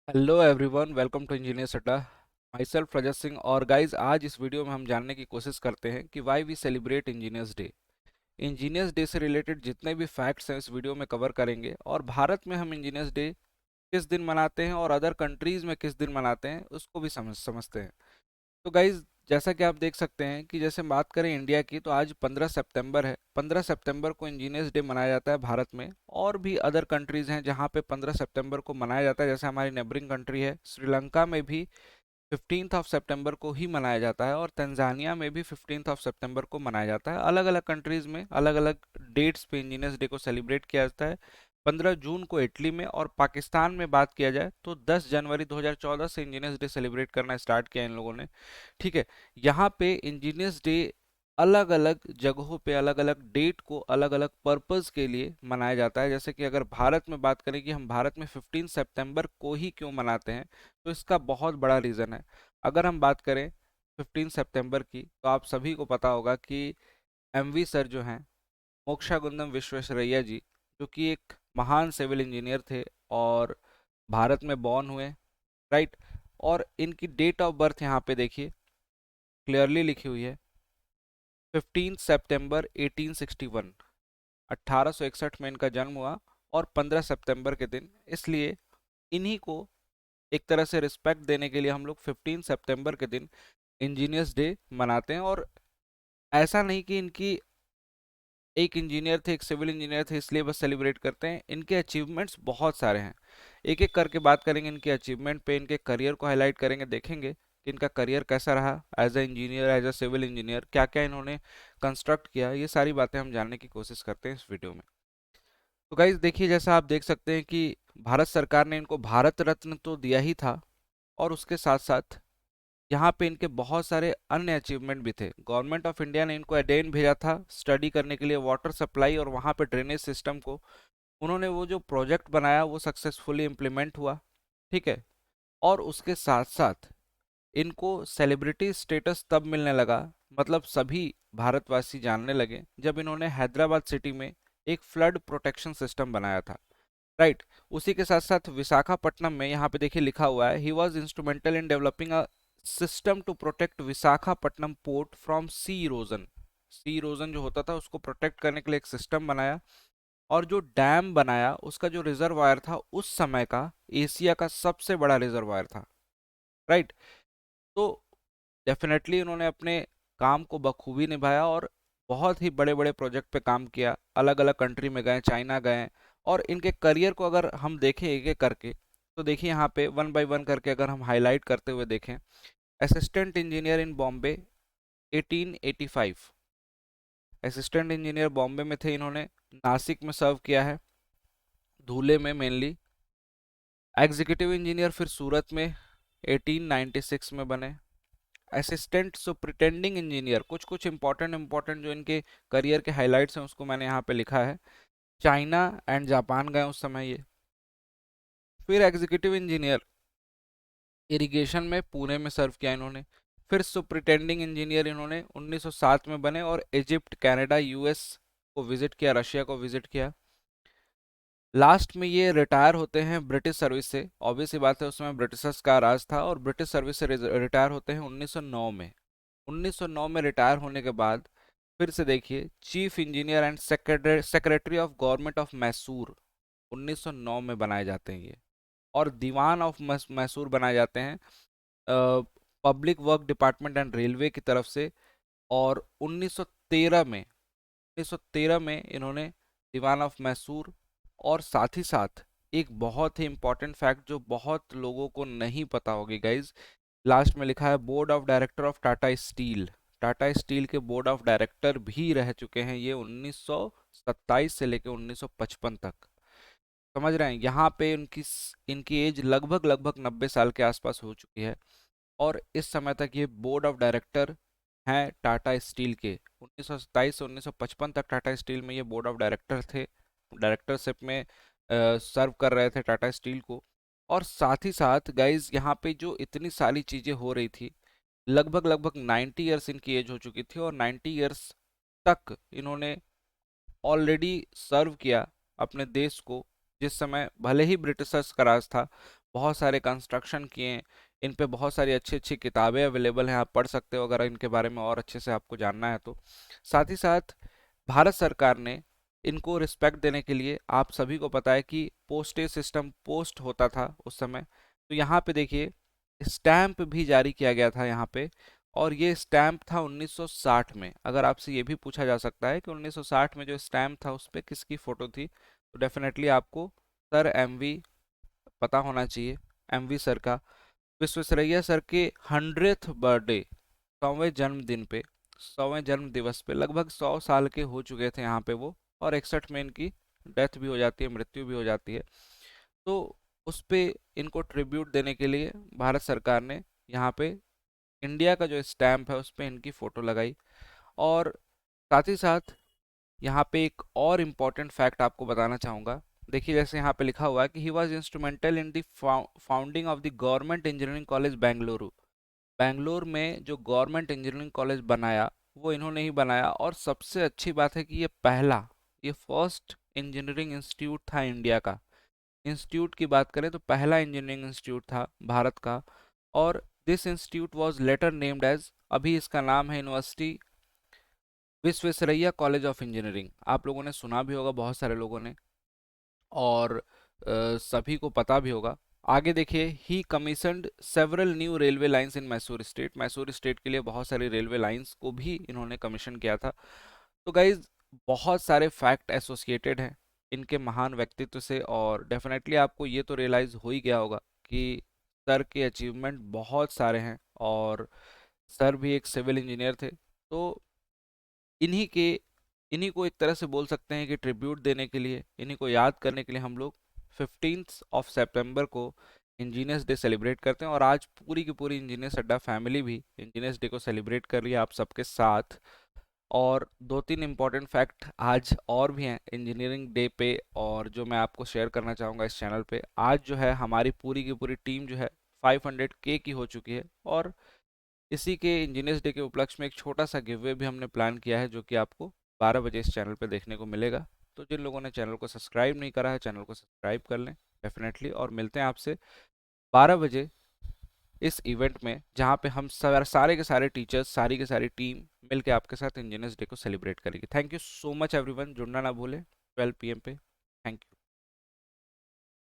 Hello everyone, welcome to engineers Adda. My self Rajat Singh. और guys, आज इस वीडियो में हम जानने की कोशिश करते हैं कि why we celebrate engineers day. Engineers day से रिलेटेड जितने भी फैक्ट्स हैं इस वीडियो में कवर करेंगे, और भारत में हम इंजीनियर्स डे किस दिन मनाते हैं और अदर कंट्रीज़ में किस दिन मनाते हैं उसको भी समझते हैं। तो गाइज, जैसा कि आप देख सकते हैं कि जैसे बात करें इंडिया की, तो आज 15 सितंबर है। 15 सितंबर को इंजीनियर्स डे मनाया जाता है भारत में। और भी अदर कंट्रीज़ हैं जहाँ पे 15 सितंबर को मनाया जाता है, जैसे हमारी नेबरिंग कंट्री है श्रीलंका में भी 15 सितंबर को ही मनाया जाता है, और तंजानिया में भी 15 सितंबर को मनाया जाता है। अलग अलग कंट्रीज़ में अलग अलग डेट्स पे इंजीनियर्स डे को सेलिब्रेट किया जाता है। 15 जून को इटली में, और पाकिस्तान में बात किया जाए तो 10 जनवरी 2014 से इंजीनियर्स डे सेलिब्रेट करना स्टार्ट किया इन लोगों ने। ठीक है। यहाँ पे इंजीनियर्स डे अलग अलग जगहों पे अलग अलग डेट को अलग अलग पर्पस के लिए मनाया जाता है। जैसे कि अगर भारत में बात करें कि हम भारत में 15 सितंबर को ही क्यों मनाते हैं, तो इसका बहुत बड़ा रीज़न है। अगर हम बात करें 15 सितंबर की, तो आप सभी को पता होगा कि एमवी सर जो हैं, मोक्षागुंडम विश्वेश्वरैया जी, जो कि एक महान सिविल इंजीनियर थे और भारत में बॉर्न हुए, राइट। और इनकी डेट ऑफ बर्थ यहाँ पे देखिए क्लियरली लिखी हुई है, 15 सितंबर 1861। 1861 में इनका जन्म हुआ, और 15 सितंबर के दिन, इसलिए इन्हीं को एक तरह से रिस्पेक्ट देने के लिए हम लोग 15 सितंबर के दिन इंजीनियर्स डे मनाते हैं। और ऐसा नहीं कि इनकी एक इंजीनियर थे, एक सिविल इंजीनियर थे इसलिए बस सेलिब्रेट करते हैं। इनके अचीवमेंट्स बहुत सारे हैं। एक एक करके बात करेंगे इनके अचीवमेंट पे, इनके करियर को हाईलाइट करेंगे, देखेंगे कि इनका करियर कैसा रहा as a engineer, as a civil engineer, क्या क्या इन्होंने कंस्ट्रक्ट किया। ये सारी बातें हम जानने की कोशिश करते हैं इस वीडियो में। तो गाइज देखिए, जैसा आप देख सकते हैं कि भारत सरकार ने इनको भारत रत्न तो दिया ही था, और उसके साथ साथ यहाँ पे इनके बहुत सारे अन्य अचीवमेंट भी थे। गवर्नमेंट ऑफ इंडिया ने इनको एडेन भेजा था स्टडी करने के लिए वाटर सप्लाई और वहाँ पे ड्रेनेज सिस्टम को। उन्होंने वो जो प्रोजेक्ट बनाया वो सक्सेसफुली इम्प्लीमेंट हुआ। ठीक है। और उसके साथ साथ इनको सेलिब्रिटी स्टेटस तब मिलने लगा, मतलब सभी भारतवासी जानने लगे, जब इन्होंने हैदराबाद सिटी में एक फ्लड प्रोटेक्शन सिस्टम बनाया था, राइट। उसी के साथ साथ विशाखापट्टनम में, यहाँ पे देखिए लिखा हुआ है, he was instrumental in developing a system to protect Visakhapatnam port from sea erosion. Sea erosion जो होता था उसको प्रोटेक्ट करने के लिए एक सिस्टम बनाया। और जो डैम बनाया उसका जो रिजर्वायर था उस समय का एशिया का सबसे बड़ा रिजर्वायर था, राइट। तो डेफिनेटली उन्होंने अपने काम को बखूबी निभाया, और बहुत ही बड़े बड़े प्रोजेक्ट पे काम किया, अलग अलग कंट्री में गए, चाइना गए। और इनके करियर को अगर हम देखें एक एक करके, तो देखिए यहाँ पे वन बाय वन करके अगर हम हाईलाइट करते हुए देखें, असिस्टेंट इंजीनियर इन बॉम्बे 1885। असिस्टेंट इंजीनियर बॉम्बे में थे इन्होंने। नासिक में सर्व किया है, धूले में मेनली। एग्जीक्यूटिव इंजीनियर फिर सूरत में 1896 में बने। असिस्टेंट सुपरिटेंडिंग इंजीनियर, कुछ कुछ इंपॉर्टेंट जो इनके करियर के हाइलाइट्स हैं उसको मैंने यहाँ पे लिखा है। चाइना एंड जापान गए उस समय ये। फिर एग्जीक्यूटिव इंजीनियर इरिगेशन में पुणे में सर्व किया इन्होंने। फिर सुपरिटेंडिंग इंजीनियर इन्होंने 1907 में बने, और इजिप्ट, कनाडा, यूएस को विजिट किया, रशिया को विजिट किया। लास्ट में ये रिटायर होते हैं ब्रिटिश सर्विस से। ऑब्वियस सी बात है, उस समय ब्रिटिशर्स का राज था, और ब्रिटिश सर्विस से रिटायर होते हैं 1909 में। 1909 में रिटायर होने के बाद फिर से देखिए, chief engineer and secretary of government of Mysore 1909 में बनाए जाते हैं ये। और दीवान ऑफ मैसूर बनाए जाते हैं public work department and railway की तरफ से। और 1913 में इन्होंने दीवान ऑफ मैसूर। और साथ ही साथ एक बहुत ही इंपॉर्टेंट फैक्ट जो बहुत लोगों को नहीं पता होगी गाइज, लास्ट में लिखा है board of director of Tata steel. Tata steel के बोर्ड ऑफ डायरेक्टर भी रह चुके हैं ये 1927 से लेकर 1955 तक। समझ रहे हैं, यहाँ पे इनकी एज लगभग लगभग 90 साल के आसपास हो चुकी है। और इस समय तक ये बोर्ड ऑफ डायरेक्टर हैं टाटा स्टील के। 1927 से 1955 तक टाटा स्टील में ये बोर्ड ऑफ डायरेक्टर थे, डायरेक्टरशिप में सर्व कर रहे थे टाटा स्टील को। और साथ ही साथ गाइज, यहाँ पे जो इतनी सारी चीज़ें हो रही थी, लगभग लगभग 90 ईयर्स इनकी एज हो चुकी थी, और 90 ईयर्स तक इन्होंने ऑलरेडी सर्व किया अपने देश को। जिस समय भले ही ब्रिटिशर्स का राज था, बहुत सारे कंस्ट्रक्शन किए हैं। इन पे बहुत सारी अच्छी अच्छी किताबें अवेलेबल हैं, आप पढ़ सकते हो अगर इनके बारे में और अच्छे से आपको जानना है तो। साथ ही साथ भारत सरकार ने इनको रिस्पेक्ट देने के लिए, आप सभी को पता है कि पोस्टेज सिस्टम पोस्ट होता था उस समय, तो यहाँ पे देखिए स्टैंप भी जारी किया गया था यहाँ पे। और ये स्टैंप था 1960 में। अगर आपसे ये भी पूछा जा सकता है कि 1960 में जो स्टैंप था उस पे किसकी फोटो थी, तो डेफिनेटली आपको सर एमवी पता होना चाहिए, एमवी सर का। विश्वेश्वरैया सर के 100th बर्थडे, 100वें जन्मदिन पे, 100वें जन्म दिवस पे, लगभग 100 साल के हो चुके थे यहाँ पे वो, और 61 में इनकी डेथ भी हो जाती है, मृत्यु भी हो जाती है। तो उस पे इनको ट्रिब्यूट देने के लिए भारत सरकार ने यहाँ पे इंडिया का जो स्टैंप है उस पे इनकी फोटो लगाई। और साथ ही साथ यहाँ पे एक और इम्पॉर्टेंट फैक्ट आपको बताना चाहूँगा। देखिए जैसे यहाँ पे लिखा हुआ है कि ही was instrumental in the founding of the government engineering college Bengaluru. Bangalore में जो गवर्नमेंट इंजीनियरिंग कॉलेज बनाया वो इन्होंने ही बनाया। और सबसे अच्छी बात है कि ये फर्स्ट इंजीनियरिंग इंस्टीट्यूट था इंडिया का। इंस्टीट्यूट की बात करें तो पहला इंजीनियरिंग इंस्टीट्यूट था भारत का। और this institute was later named as, अभी इसका नाम है university Visvesvaraya college of engineering. आप लोगों ने सुना भी होगा, बहुत सारे लोगों ने, और सभी को पता भी होगा। आगे देखिए, he commissioned several new railway lines in Mysore state. Mysore state के लिए बहुत सारी रेलवे लाइंस को भी इन्होंने कमीशन किया था। तो गाइज बहुत सारे फैक्ट एसोसिएटेड हैं इनके महान व्यक्तित्व से, और डेफिनेटली आपको ये तो रियलाइज हो ही गया होगा कि सर के अचीवमेंट बहुत सारे हैं, और सर भी एक सिविल इंजीनियर थे। तो इन्हीं के इन्हीं को एक तरह से बोल सकते हैं कि ट्रिब्यूट देने के लिए, इन्हीं को याद करने के लिए हम लोग 15 सितंबर को इंजीनियर्स डे सेलिब्रेट करते हैं। और आज पूरी की पूरी इंजीनियर्स अड्डा फैमिली भी इंजीनियर्स डे को सेलिब्रेट कर रही है आप सबके साथ। और दो तीन इम्पॉर्टेंट फैक्ट आज और भी हैं इंजीनियरिंग डे पे, और जो मैं आपको शेयर करना चाहूँगा इस चैनल पे। आज जो है हमारी पूरी की पूरी टीम जो है 500K की हो चुकी है। और इसी के इंजीनियर्स डे के उपलक्ष्य में एक छोटा सा गिवअवे भी हमने प्लान किया है, जो कि आपको 12 बजे इस चैनल पे देखने को मिलेगा। तो जिन लोगों ने चैनल को सब्सक्राइब नहीं करा है, चैनल को सब्सक्राइब कर लें डेफिनेटली। और मिलते हैं आपसे 12 बजे इस इवेंट में, जहाँ पे हम सारे के सारे टीचर्स, सारी की सारी टीम मिलके आपके साथ इंजीनियर्स डे को सेलिब्रेट करेगी। Thank you so much everyone, जुड़ना ना भूलें 12 PM पे।